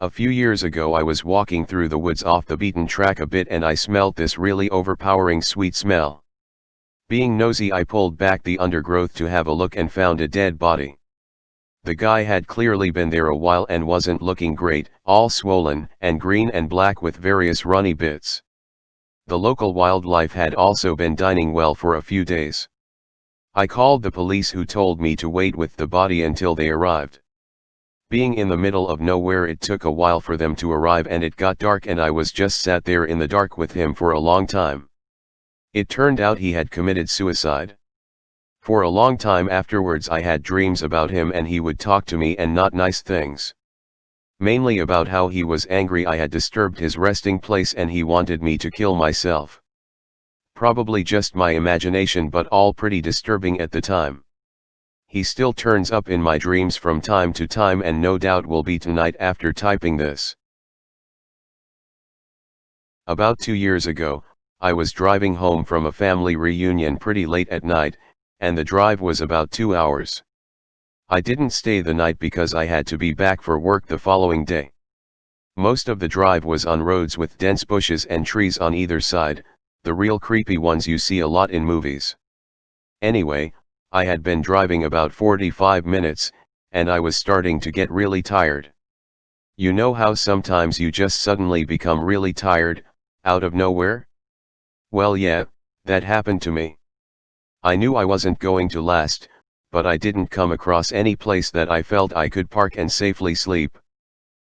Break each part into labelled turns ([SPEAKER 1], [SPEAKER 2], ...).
[SPEAKER 1] A few years ago I was walking through the woods off the beaten track a bit and I smelt this really overpowering sweet smell. Being nosy, I pulled back the undergrowth to have a look and found a dead body. The guy had clearly been there a while and wasn't looking great, all swollen and green and black with various runny bits. The local wildlife had also been dining well for a few days. I called the police, who told me to wait with the body until they arrived. Being in the middle of nowhere, it took a while for them to arrive and it got dark and I was just sat there in the dark with him for a long time. It turned out he had committed suicide. For a long time afterwards I had dreams about him and he would talk to me, and not nice things. Mainly about how he was angry I had disturbed his resting place and he wanted me to kill myself. Probably just my imagination, but all pretty disturbing at the time. He still turns up in my dreams from time to time and no doubt will be tonight after typing this. About 2 years ago, I was driving home from a family reunion pretty late at night, and the drive was about 2 hours. I didn't stay the night because I had to be back for work the following day. Most of the drive was on roads with dense bushes and trees on either side, the real creepy ones you see a lot in movies. Anyway, I had been driving about 45 minutes, and I was starting to get really tired. You know how sometimes you just suddenly become really tired, out of nowhere? Well, yeah, that happened to me. I knew I wasn't going to last, but I didn't come across any place that I felt I could park and safely sleep.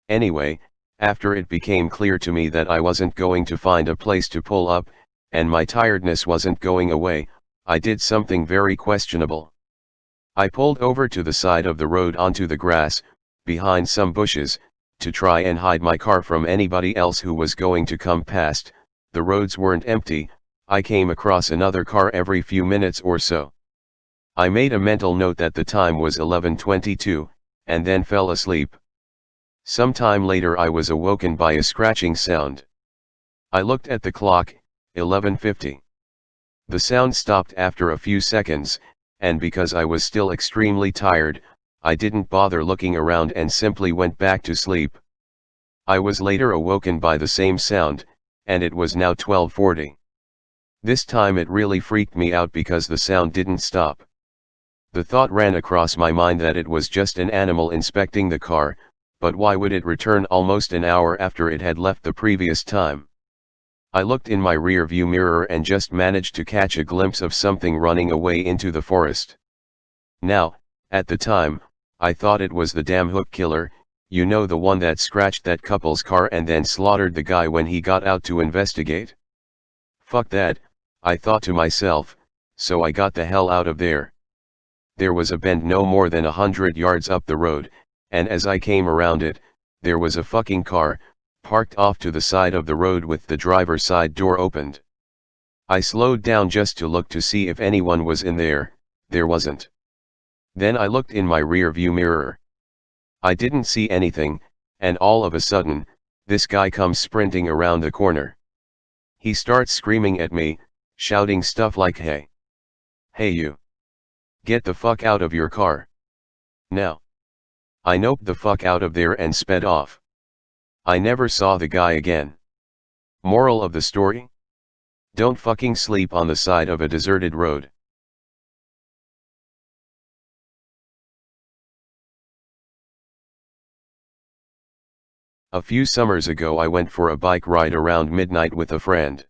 [SPEAKER 1] Anyway, after it became clear to me that I wasn't going to find a place to pull up, and my tiredness wasn't going away, I did something very questionable. I pulled over to the side of the road onto the grass, behind some bushes, to try and hide my car from anybody else who was going to come past. The roads weren't empty, I came across another car every few minutes or so. I made a mental note that the time was 11:22, and then fell asleep. Sometime later I was awoken by a scratching sound. I looked at the clock, 11:50. The sound stopped after a few seconds, and because I was still extremely tired, I didn't bother looking around and simply went back to sleep. I was later awoken by the same sound, and it was now 12:40. This time it really freaked me out because the sound didn't stop. The thought ran across my mind that it was just an animal inspecting the car, but why would it return almost an hour after it had left the previous time? I looked in my rear view mirror and just managed to catch a glimpse of something running away into the forest. Now, at the time, I thought it was the damn hook killer, you know, the one that scratched that couple's car and then slaughtered the guy when he got out to investigate. Fuck that, I thought to myself, so I got the hell out of there. There was a bend no more than 100 yards up the road, and as I came around it, there was a fucking car, parked off to the side of the road with the driver's side door opened. I slowed down just to look to see if anyone was in there. There wasn't. Then I looked in my rear view mirror. I didn't see anything, and all of a sudden, this guy comes sprinting around the corner. He starts screaming at me, shouting stuff like, "Hey! Hey you! Get the fuck out of your car! Now!" I noped the fuck out of there and sped off. I never saw the guy again. Moral of the story? Don't fucking sleep on the side of a deserted road. A few summers ago I went for a bike ride around midnight with a friend.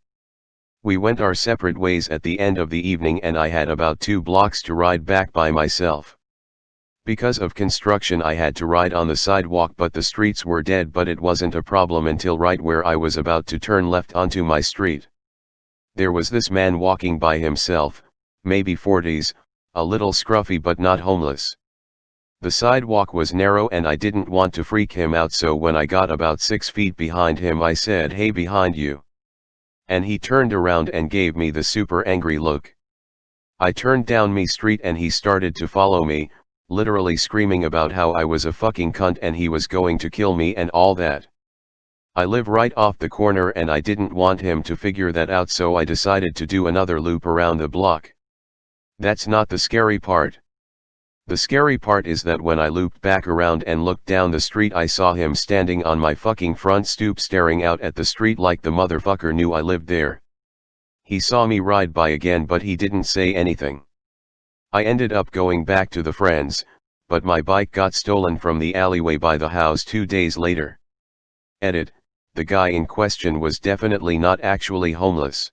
[SPEAKER 1] We went our separate ways at the end of the evening and I had about 2 blocks to ride back by myself. Because of construction I had to ride on the sidewalk, but the streets were dead, but it wasn't a problem until right where I was about to turn left onto my street. There was this man walking by himself, maybe 40s, a little scruffy but not homeless. The sidewalk was narrow and I didn't want to freak him out, so when I got about 6 feet behind him I said, "Hey, behind you." And he turned around and gave me the super angry look. I turned down me street and he started to follow me, literally screaming about how I was a fucking cunt and he was going to kill me and all that. I live right off the corner and I didn't want him to figure that out, so I decided to do another loop around the block. That's not the scary part. The scary part is that when I looped back around and looked down the street, I saw him standing on my fucking front stoop staring out at the street like the motherfucker knew I lived there. He saw me ride by again, but he didn't say anything. I ended up going back to the friends, but my bike got stolen from the alleyway by the house 2 days later. Edit: the guy in question was definitely not actually homeless.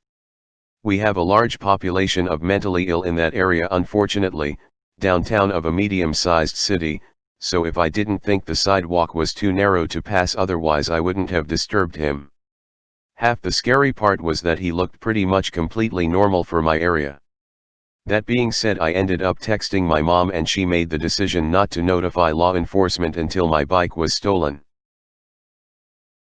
[SPEAKER 1] We have a large population of mentally ill in that area, unfortunately, downtown of a medium-sized city, so if I didn't think the sidewalk was too narrow to pass otherwise I wouldn't have disturbed him. Half the scary part was that he looked pretty much completely normal for my area. That being said, I ended up texting my mom and she made the decision not to notify law enforcement until my bike was stolen.